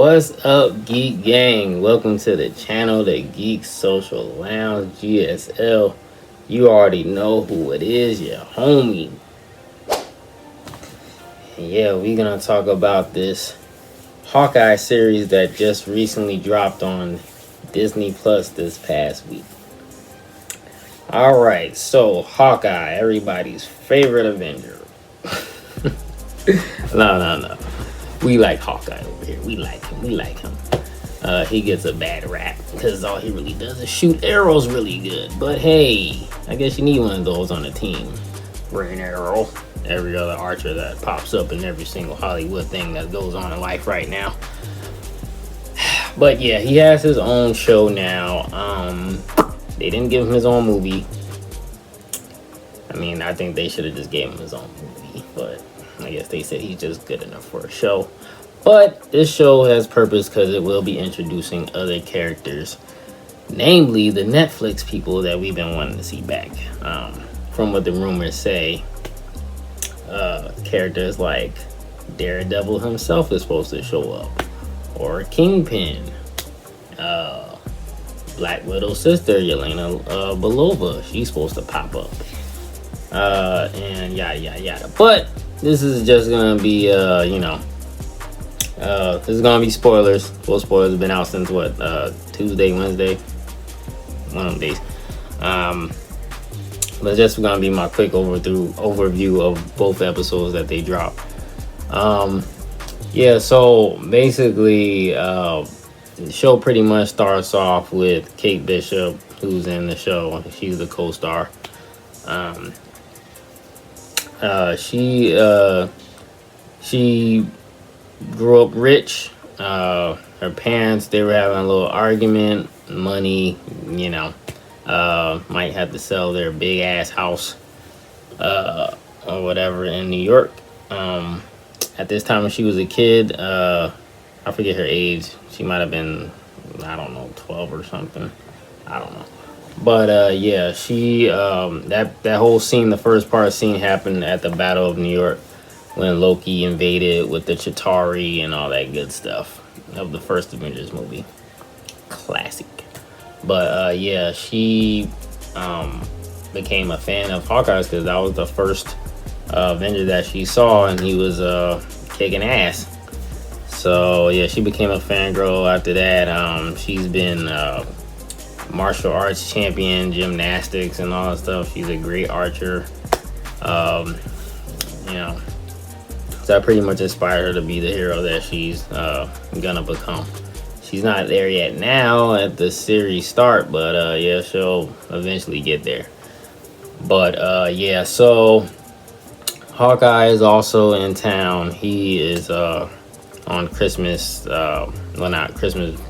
What's up, Geek Gang? Welcome to the channel, the Geek Social Lounge, GSL. You already know who it is, your homie. And yeah, we're gonna talk about this Hawkeye series that just recently dropped on Disney Plus this past week. Alright, so Hawkeye, everybody's favorite Avenger. No. We like Hawkeye over here. We like him. He gets a bad rap because all he really does is shoot arrows really good. But hey, I guess you need one of those on the team. Green Arrow. Every other archer that pops up in every single Hollywood thing that goes on in life right now. But yeah, he has his own show now. They didn't give him his own movie. I mean, I think they should have just gave him his own movie, but I guess they said he's just good enough for a show. But this show has purpose because it will be introducing other characters, namely the Netflix people that we've been wanting to see back. From what the rumors say, characters like Daredevil himself is supposed to show up, or Kingpin, Black Widow's sister Yelena Belova, she's supposed to pop up, and yada. But this is just gonna be, this is gonna be spoilers. Full spoilers have been out since what, Tuesday, Wednesday, one of them days. But just gonna be my quick overview of both episodes that they dropped. So basically, the show pretty much starts off with Kate Bishop, who's in the show. She's the co-star. She grew up rich. Her parents, they were having a little argument. Money, might have to sell their big ass house, or whatever in New York. At this time when she was a kid, I forget her age. She might have been, 12 or something. I don't know. But she that whole scene, the first part scene, happened at the Battle of New York when Loki invaded with the Chitauri and all that good stuff of the first Avengers movie. Classic. But she became a fan of Hawkeye because that was the first Avenger that she saw, and he was kicking ass. So yeah, she became a fangirl after that. She's been martial arts champion, gymnastics, and all that stuff. She's a great archer. So that pretty much inspired her to be the hero that she's gonna become. She's not there yet now at the series start, but she'll eventually get there. But so Hawkeye is also in town. He is on Christmas, not Christmas,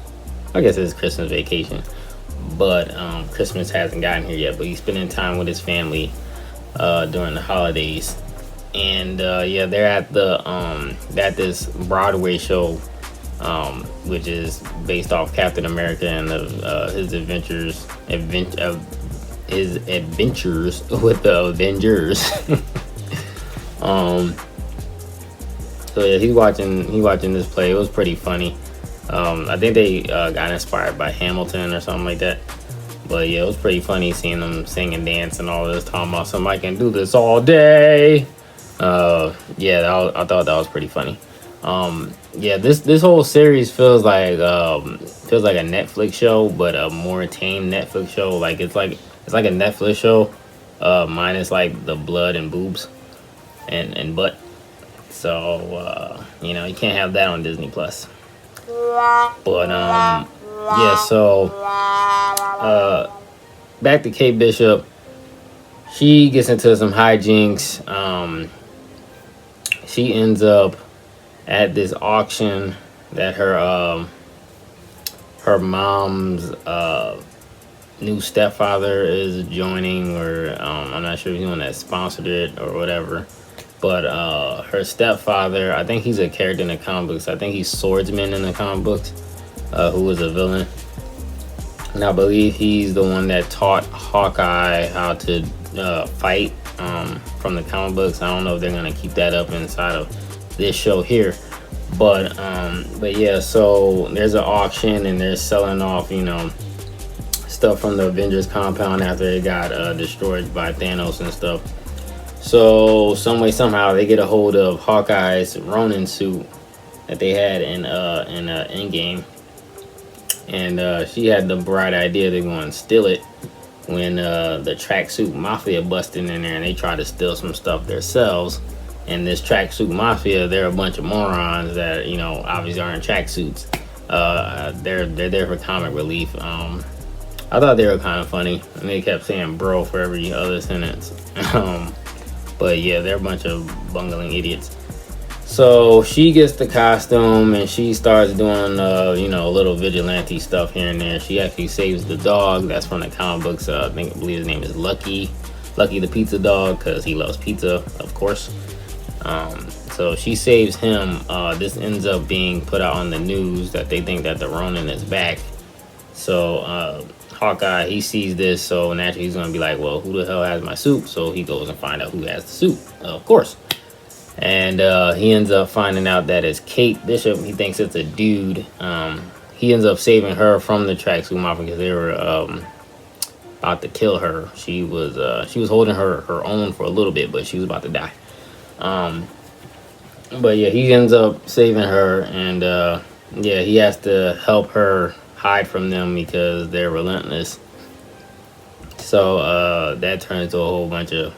I guess it's Christmas vacation, but Christmas hasn't gotten here yet, but he's spending time with his family during the holidays. And they're at this Broadway show, which is based off Captain America and his adventures with the Avengers. So yeah, he's watching this play. It was pretty funny. I think they got inspired by Hamilton or something like that. But yeah, it was pretty funny seeing them sing and dance and all this, talking about somebody can do this all day. I thought that was pretty funny. This whole series feels like a Netflix show, but a more tame Netflix show. Like it's like a Netflix show, minus like the blood and boobs and butt. So you can't have that on Disney Plus. But back to Kate Bishop. She gets into some hijinks. She ends up at this auction that her mom's new stepfather is joining, or I'm not sure if he's the one that sponsored it or whatever. But her stepfather, I think he's a character in the comic books. I think he's Swordsman in the comic books, who was a villain. And I believe he's the one that taught Hawkeye how to fight from the comic books. I don't know if they're going to keep that up inside of this show here. But yeah, so there's an auction and they're selling off, stuff from the Avengers compound after it got destroyed by Thanos and stuff. So some way somehow they get a hold of Hawkeye's Ronin suit that they had in Endgame, and she had the bright idea to go and steal it when the tracksuit mafia busted in there and they tried to steal some stuff themselves. And this tracksuit mafia, they're a bunch of morons that obviously aren't tracksuits. They're there for comic relief. I thought they were kind of funny, and they kept saying "bro" for every other sentence. But yeah, they're a bunch of bungling idiots. So she gets the costume and she starts doing, little vigilante stuff here and there. She actually saves the dog that's from the comic books. I believe his name is Lucky the pizza dog, because he loves pizza, of course. So she saves him. This ends up being put out on the news that they think that the Ronin is back. So Hawkeye, he sees this, so naturally he's gonna be like, well, who the hell has my suit? So he goes and find out who has the suit, of course. And he ends up finding out that it's Kate Bishop. He thinks it's a dude. He ends up saving her from the tracksuit mafia because they were about to kill her. She was holding her own for a little bit, but she was about to die. But yeah, he ends up saving her, and yeah, he has to help her hide from them because they're relentless. So that turns into a whole bunch of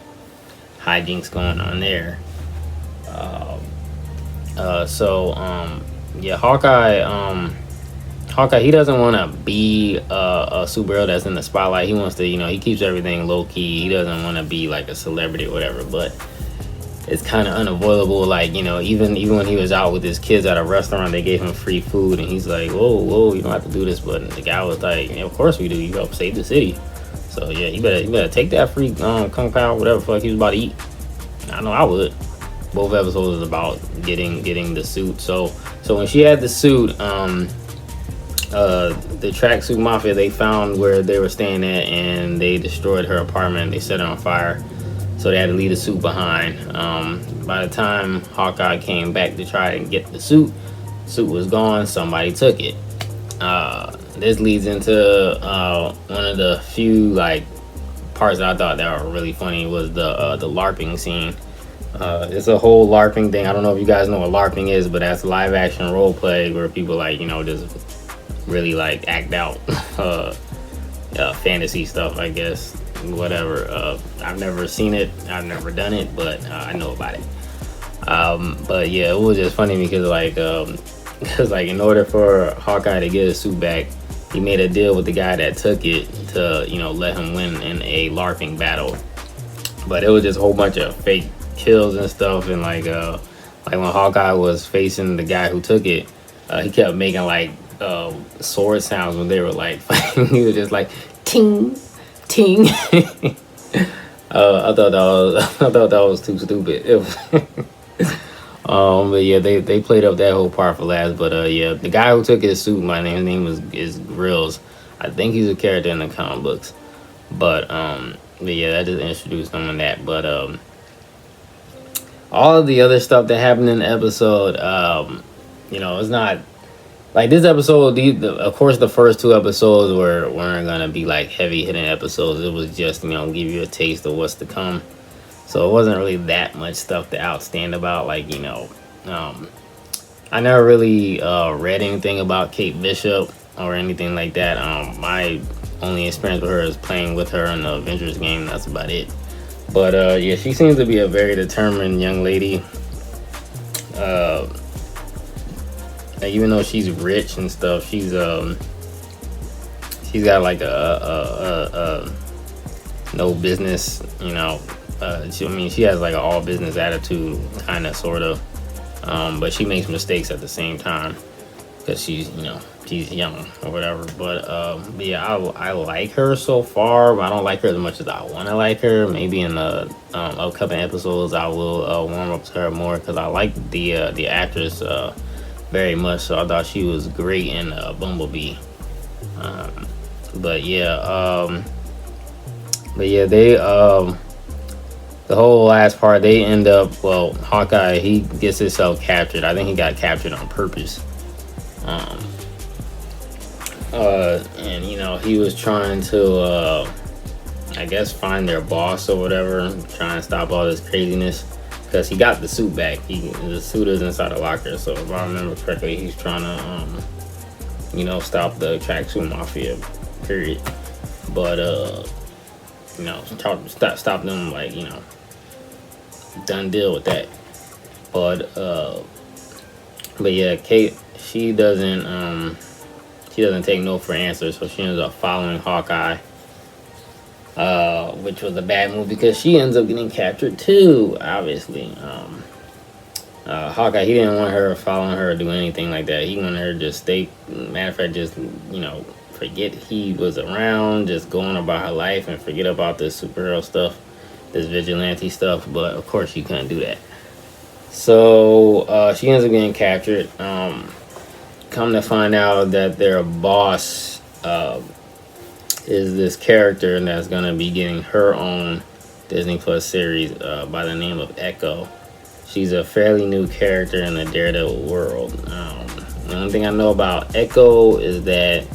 hijinks going on there. Yeah, Hawkeye, he doesn't want to be a superhero that's in the spotlight. He wants to, he keeps everything low key. He doesn't want to be like a celebrity or whatever, but it's kind of unavoidable. Like, even when he was out with his kids at a restaurant, they gave him free food, and he's like, whoa, you don't have to do this. But the guy was like, yeah, of course we do. You help save the city. So yeah, you better take that free kung pao, whatever the fuck he was about to eat. I know I would. Both episodes is about getting the suit. So when she had the suit, the tracksuit mafia, they found where they were staying at, and they destroyed her apartment. They set it on fire. So they had to leave the suit behind. By the time Hawkeye came back to try and get the suit was gone. Somebody took it. This leads into one of the few parts that I thought that were really funny was the LARPing scene. It's a whole LARPing thing. I don't know if you guys know what LARPing is, but that's live action role play where people just really act out fantasy stuff, I guess. Whatever. I've never seen it. I've never done it, but I know about it. But yeah, it was just funny because in order for Hawkeye to get his suit back, he made a deal with the guy that took it to let him win in a LARPing battle. But it was just a whole bunch of fake kills and stuff, and when Hawkeye was facing the guy who took it, he kept making sword sounds when they were fighting. He was just like ting ting. I thought that was too stupid. But yeah, they played up that whole part for last. But yeah, the guy who took his suit, his name is Grills. I think he's a character in the comic books. But yeah, that just introduced him in that. But all of the other stuff that happened in the episode, it's not this episode. Of course, the first two episodes weren't gonna be heavy hitting episodes. It was just give you a taste of what's to come. So it wasn't really that much stuff to outstand about. I never really read anything about Kate Bishop or anything like that. My only experience with her is playing with her in the Avengers game. That's about it. But yeah, she seems to be a very determined young lady. Even though she's rich and stuff, she's got a no business, she has an all business attitude, kind of, sort of, but she makes mistakes at the same time because she's young or whatever. But yeah, I like her so far, but I don't like her as much as I want to like her. Maybe in the upcoming episodes I will warm up to her more, because I like the actress very much. So I thought she was great in Bumblebee. But yeah, they the whole last part, they end up, well, Hawkeye, he gets himself captured. I think he got captured on purpose. And you know, he was trying to I guess find their boss or whatever, trying to stop all this craziness, because he got the suit back. The suit is inside the locker, so if I remember correctly, he's trying to you know, stop the tracksuit mafia, period. But you know, stop them, like, you know, done deal with that. But yeah, Kate, she doesn't take no for answers, so she ends up following Hawkeye, which was a bad move because she ends up getting captured too, obviously. Hawkeye, he didn't want her following her or do anything like that. He wanted her to just stay, matter of fact, just, you know, forget he was around, just going about her life and forget about this superhero stuff, this vigilante stuff. But of course she couldn't do that. So she ends up getting captured. Come to find out that their boss is this character that's going to be getting her own Disney Plus series by the name of Echo. She's a fairly new character in the Daredevil world. The only thing I know about Echo is that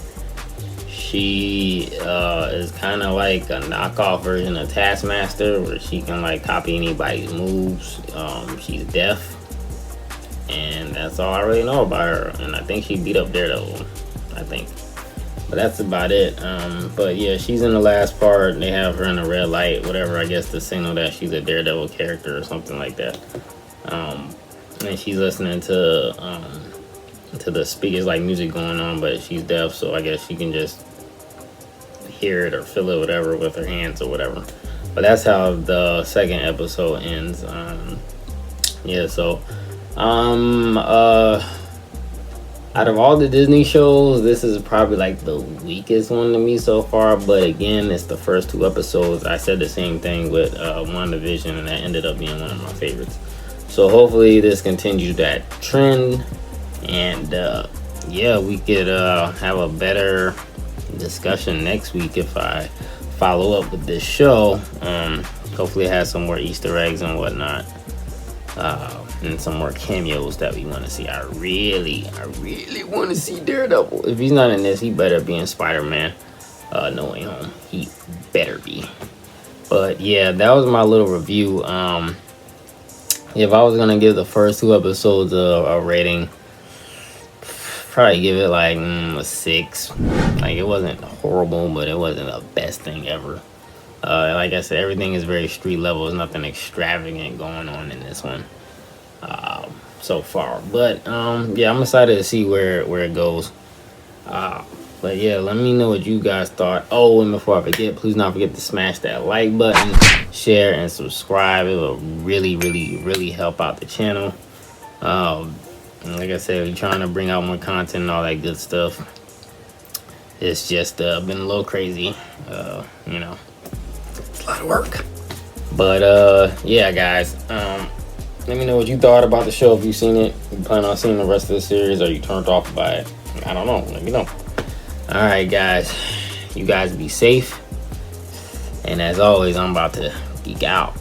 she is kind of like a knockoff version of Taskmaster, where she can like copy anybody's moves. She's deaf, and that's all I really know about her. And I think she beat up Daredevil, I think. But that's about it. But yeah, she's in the last part. They have her in a red light, whatever, I guess to signal that she's a Daredevil character or something like that. And she's listening to the speakers, like music going on, but she's deaf, so I guess she can just hear it or feel it, whatever, with her hands or whatever. But that's how the second episode ends. Yeah, so out of all the Disney shows, this is probably like the weakest one to me so far. But again, it's the first 2 episodes. I said the same thing with WandaVision, and that ended up being one of my favorites. So hopefully this continues that trend, and yeah, we could have a better discussion next week if I follow up with this show. Hopefully it has some more Easter eggs and whatnot, and some more cameos that we want to see. I really want to see Daredevil. If he's not in this, he better be in Spider-Man No Way Home. He better be. But yeah, that was my little review. If I was gonna give the first 2 episodes a rating, probably give it like a 6. Like, it wasn't horrible, but it wasn't the best thing ever. Like I said, everything is very street level. There's nothing extravagant going on in this one so far. But yeah, I'm excited to see where it goes. But yeah, let me know what you guys thought. Oh, and before I forget, please not forget to smash that like button, share, and subscribe. It will really help out the channel. Like I said, we're trying to bring out more content and all that good stuff. It's just been a little crazy, you know, it's a lot of work. But yeah, guys, let me know what you thought about the show. If you've seen it, you plan on seeing the rest of the series, or you turned off by it, I don't know, let me know. All right, guys, you guys be safe, and as always, I'm about to geek out.